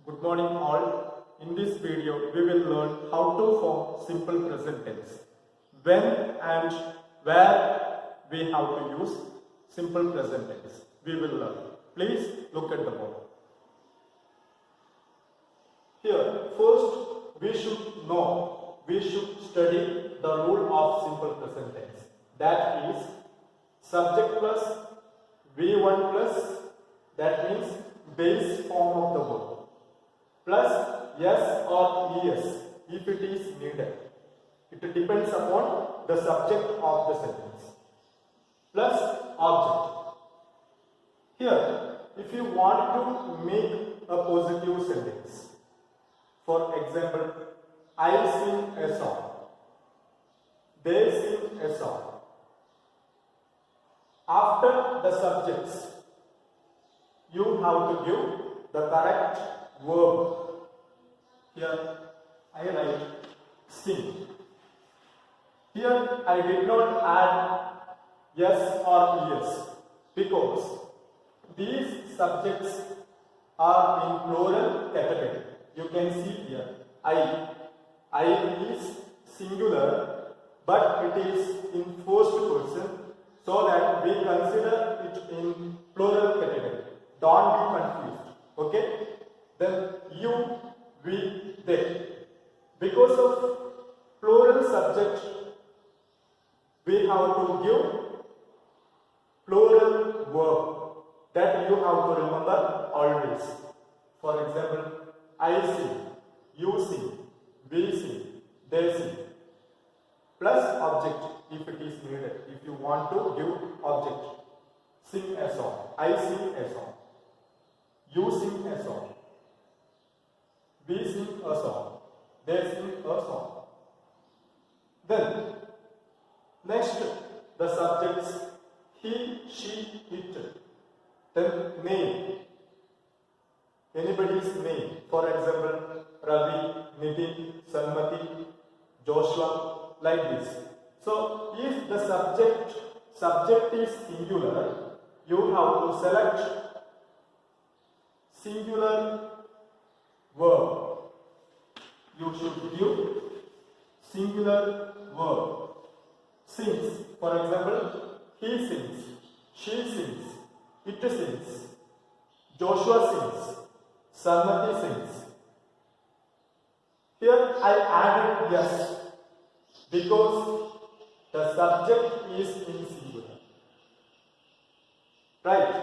Good morning all. In this video we will learn how to form simple present tense. When and where we have to use simple present tense. We will learn. Please look at the board. Here first we should study the rule of simple present tense. That is subject plus V1 plus, that means base form of the verb, plus S or ES if it is needed. It depends upon the subject of the sentence, plus object. Here, if you want to make a positive sentence, for example, I sing a song, they sing a song. After the subjects, you have to give the correct verb. Here I write sing. Here I did not add yes or es because these subjects are in plural category. You can see here I is singular but it is in first person, so that we consider it in plural category. Don't be confused. Okay? Then you, we, they. Because of plural subject, we have to give plural verb. That you have to remember always. For example, I sing, you sing, we sing, they sing. Plus object if it is needed. If you want to give object. Sing a song. I sing a song. You sing a song. We sing a song. They sing a song. Then, next, the subjects he, she, it. Then name. Anybody's name. For example, Ravi, Nitin, Sanmati, Joshua, like this. So, if the subject is singular, you have to select singular verb. You should give singular verb. Sings. For example, he sings, she sings, it sings, Joshua sings, Sanmati sings. Here I added yes because the subject is in singular. Right?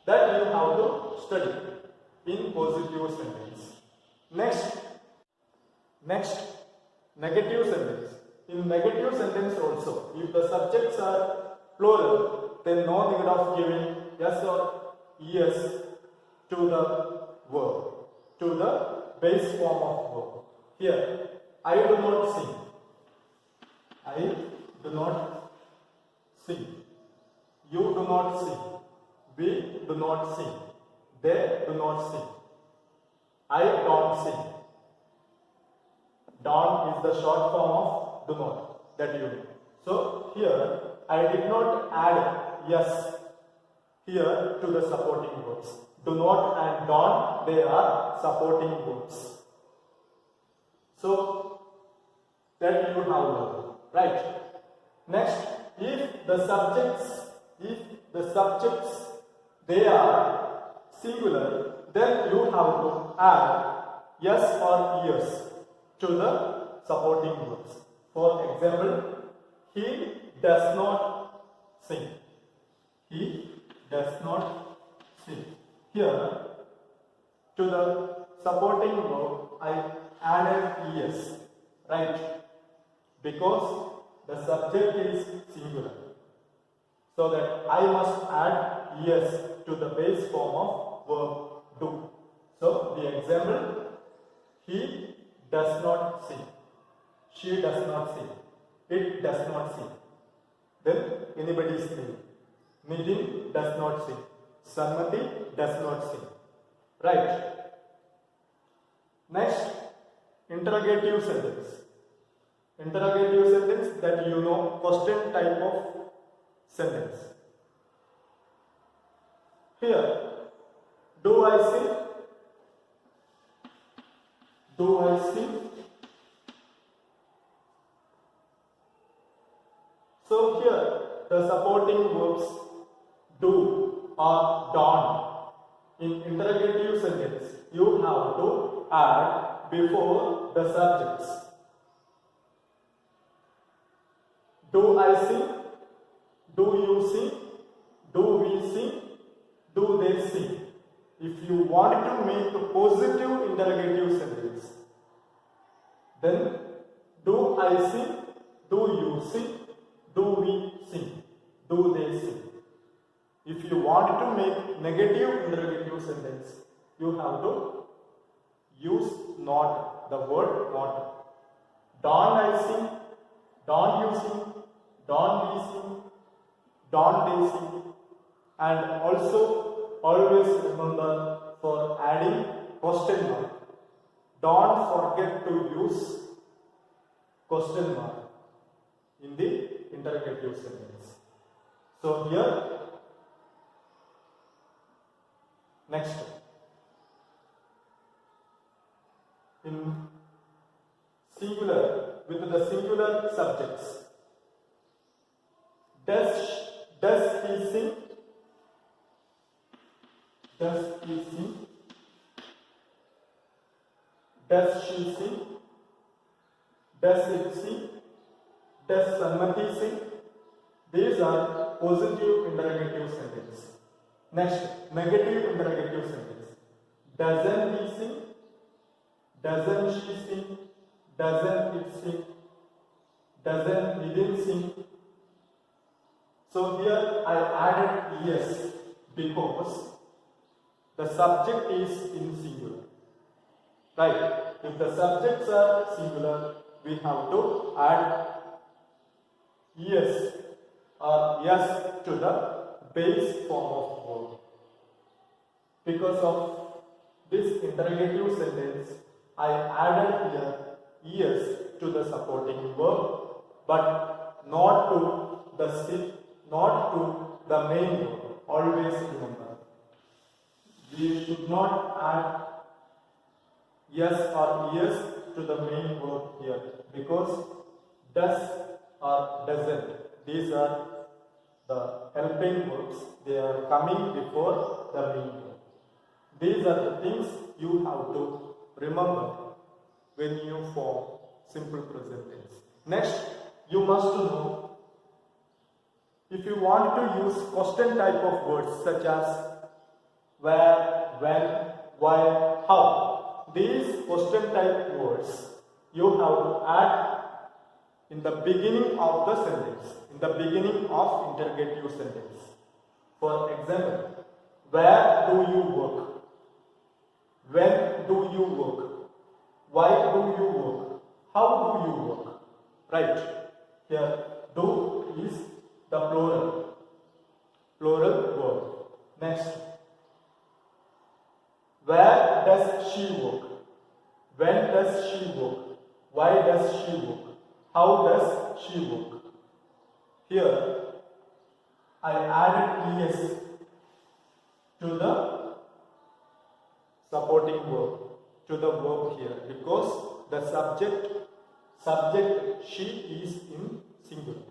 That you have to study in positive sentence. Next, negative sentence. In negative sentence also, if the subjects are plural, then no need of giving yes or es to the verb, to the base form of verb. Here, I do not sing. I do not sing. You do not sing. We do not sing. They do not sing. I don't sing. Don't is the short form of do not, that you know. So here I did not add yes here to the supporting words. Do not and don't, they are supporting words. So that you have learned. Right. Next, if the subjects they are singular, then you have to add yes or es to the supporting words. For example, he does not sing. He does not sing. Here, to the supporting verb, I added es. Right? Because the subject is singular. So that I must add es to the base form of verb do. So the example, he does not sing. She does not sing. It does not sing. Then anybody's name. Nitin does not sing. Sanmati does not sing. Right. Next, interrogative sentence. Interrogative sentence, that you know, question type of sentence. Here, do I sing? Do I see? So here the supporting verbs do or don't in interrogative sentence you have to add before the subjects. Do I see? Do you see? Do we see? Do they see? If you want to make a positive interrogative sentence, then do I see? Do you see? Do we see? Do they see? If you want to make negative interrogative sentence, you have to use not, the word not. Don't I see? Don't you see? Don't we see? Don't they see? And also always remember for adding question mark. Don't forget to use question mark in the interrogative sentence. So here, next, in singular, with the singular subjects, does he see? Does he see? Does she see? Does it see? Does Sanmati see? These are positive interrogative sentences. Next, negative interrogative sentence. Doesn't he see? Doesn't she see? Doesn't it see? Doesn't he didn't see? So here I added yes because the subject is in singular. Right? If the subjects are singular, we have to add yes or yes to the base form of verb. Because of this interrogative sentence, I added here yes to the supporting verb, but not to the main verb. Always remember. We should not add yes or yes to the main verb here because does or doesn't, these are the helping verbs, they are coming before the main verb. These are the things you have to remember when you form simple present tense. Next, you must know, if you want to use question type of words such as where, when, why, how, these question type words you have to add in the beginning of the sentence, in the beginning of interrogative sentence. For example, where do you work? When do you work? Why do you work? How do you work? Right. Here, do is the plural verb. Next, where does she work? When does she work? Why does she work? How does she work? Here, I added yes to the supporting verb, to the verb here, because the subject she is in singular.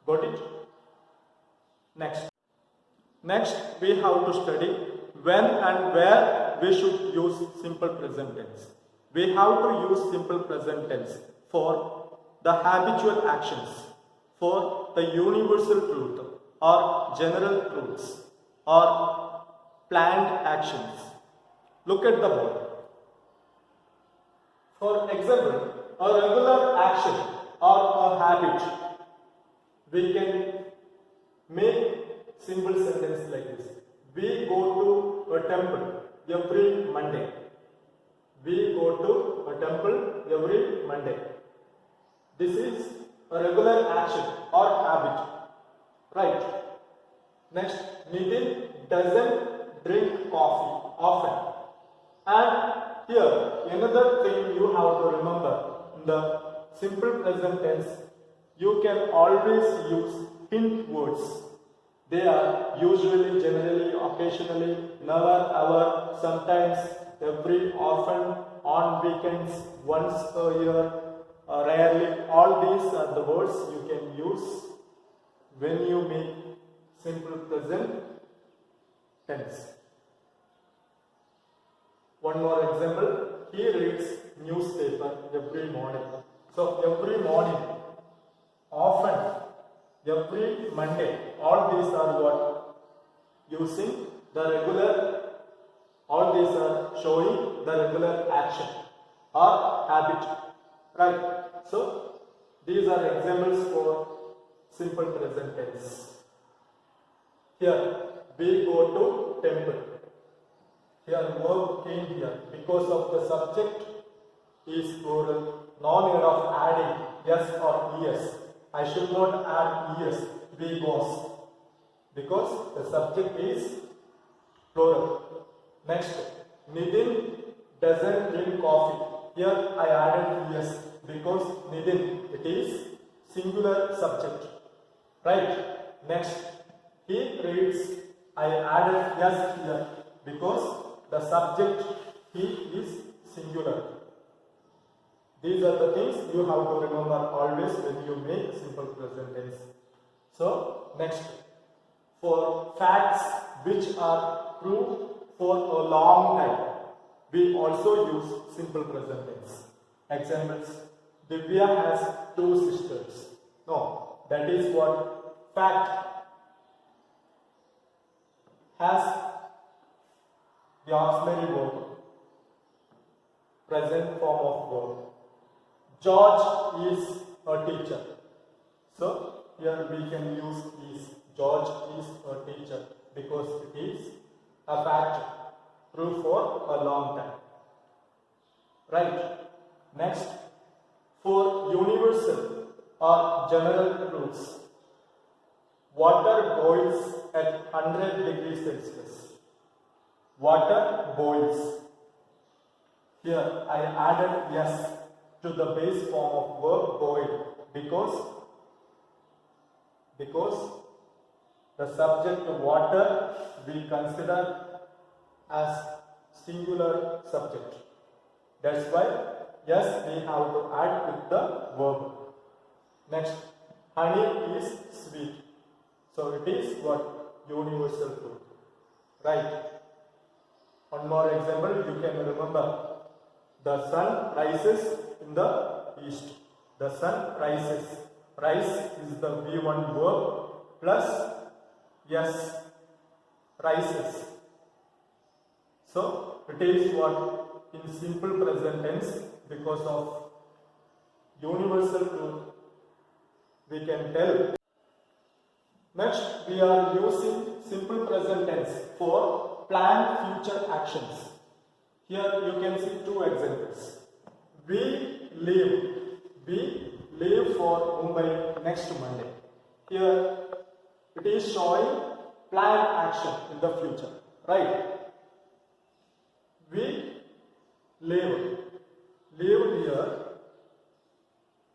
Got it? Next, we have to study when and where we should use simple present tense. We have to use simple present tense for the habitual actions, for the universal truth or general truths or planned actions. Look at the board. For example, a regular action or a habit, we can make simple sentence like this. We go to a temple every Monday. We go to a temple every Monday. This is a regular action or habit. Right. Next, Nitin doesn't drink coffee often. And here, another thing you have to remember, in the simple present tense, you can always use hint words They are usually, generally, occasionally, never, ever, sometimes, every, often, on weekends, once a year, rarely. All these are the words you can use when you make simple present tense. One more example. He reads newspaper every morning. So every morning, often, every Monday, all these are what? Using the regular, all these are showing the regular action or habit. Right? So these are examples for simple present tense. Here, we go to temple. Here, verb came here because of the subject is plural. No need of adding yes or es. I should not add es. We goes because the subject is plural. Next, Nidin doesn't drink coffee. Here I added es because Nidin, it is singular subject. Right? Next, he reads. I added yes here because the subject he is singular. These are the things you have to remember always when you make simple present tense. So, next, for facts which are true for a long time, we also use simple present tense. Examples: Divya has 2 sisters. No, that is what fact. Has the auxiliary verb, present form of verb. George is a teacher. So here we can use is. George is a teacher because it is a fact true for a long time. Right? Next, for universal or general rules, water boils at 100 degrees Celsius. Water boils. Here I added yes to the base form of verb boil because the subject water we consider as singular subject. That's why yes we have to add with the verb. Next, honey is sweet. So it is what? Universal truth. Right? One more example you can remember. The sun rises in the east. The sun rises. Rise is the V1 verb plus yes, rises. So it is what? In simple present tense, because of universal truth we can tell. Next, we are using simple present tense for planned future actions. Here you can see 2 examples. We leave for Mumbai next Monday. Here it is showing planned action in the future. Right? We leave. Leave here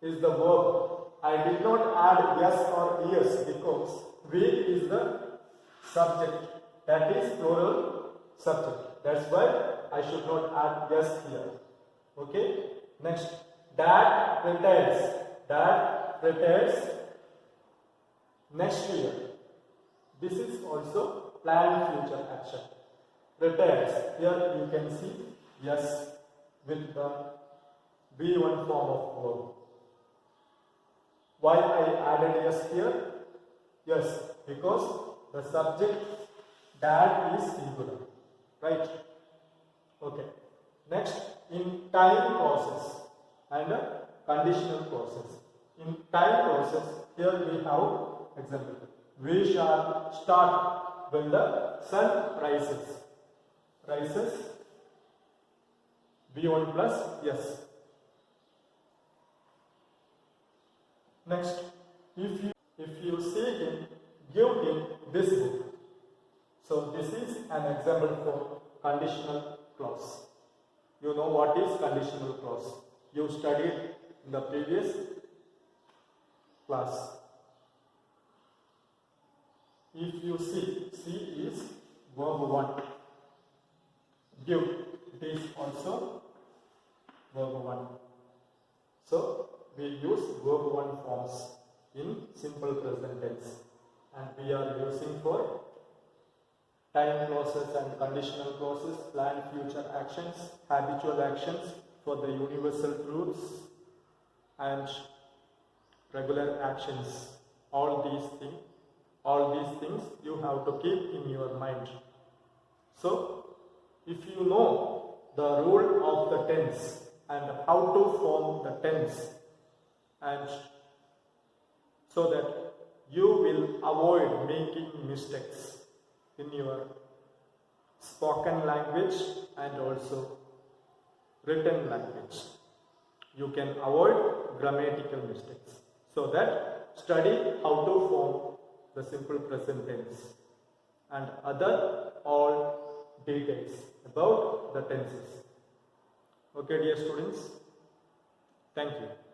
is the verb. I did not add yes or es because we is the subject. That is plural subject. That's why I should not add yes here. Okay? Next, dad retires. Dad retires next year. This is also planned future action. Retires. Here you can see yes with the V1 form of verb. Why I added yes here? Yes, because the subject dad is singular. Right? Okay. Next, in time process and conditional process. In time process, here we have example. We shall start when the sun rises. Rises. V1 plus yes. Next, if you see him, give him this book. So this is an example for conditional clause. You know what is conditional clause. You studied in the previous class. If you see, is verb 1. Give, this also verb 1. So we use verb 1 forms in simple present tense, and we are using for time clauses and conditional clauses, planned future actions, habitual actions for the universal truths, and regular actions. All these things you have to keep in your mind. So if you know the rule of the tense and how to form the tense, and so that you will avoid making mistakes in your spoken language and also written language. You can avoid grammatical mistakes. So that study how to form the simple present tense and other all details about the tenses. Okay, dear students, thank you.